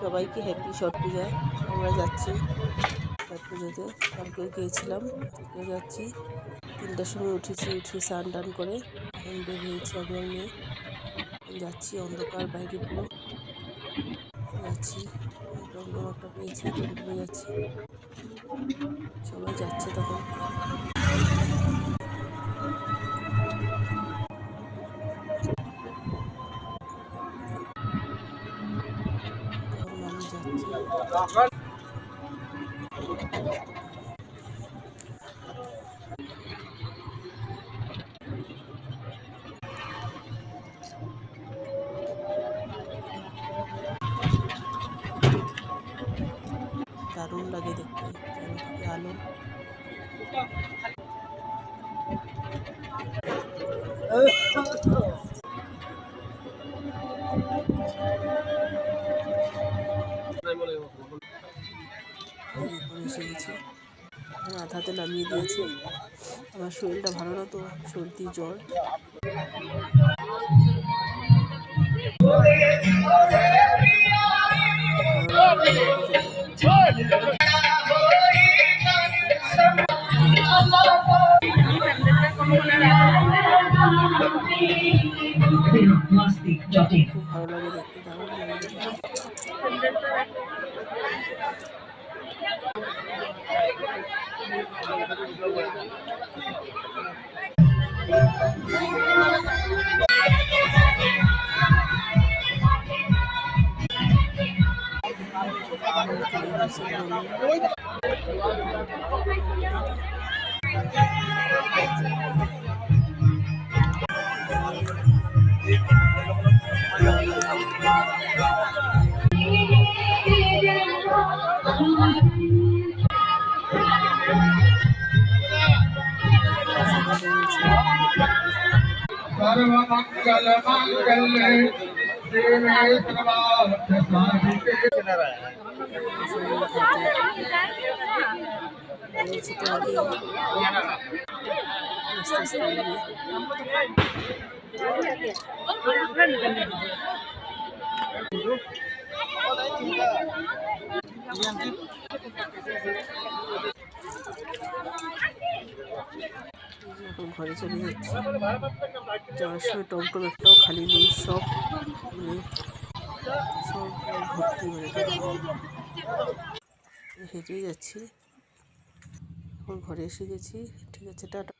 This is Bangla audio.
সবাইকে হ্যাপি ছট পূজায়। আমরা যাচ্ছি ছট পুজোতে, কালকে গিয়েছিলাম, আজকে যাচ্ছি। 3টার সময় উঠেছি, উঠে স্নান টান করে এখন বের হয়েছি আমি আর মেয়ে। যাচ্ছি, অন্ধকার বাইরে পুরো, যাচ্ছি। টমটম একটা পেয়েছি, টমটমে যাচ্ছি, সবাই যাচ্ছে তখন। তখন মানুষ যাচ্ছে। দারুণ লাগে দেখতে, চারিদিকে আলো। এসে গেছি, আধাতে নামিয়ে দিয়েছে। আমার শরীরটা ভালো না তো, সর্দি জ্বর। খুব ভালো লাগে দেখতে, দারুণ লাগে দেখতে। सर्वमंगल मांगल्ये शिवे सर्वार्थ साधिके। এখন ঘরে চলে যাচ্ছি। যাওয়ার সময় টমটম একটাও খালি নেই, সব ভর্তি, হেঁটেই যাচ্ছি। এখন ঘরে এসে গেছি, ঠিক আছে, টাটা।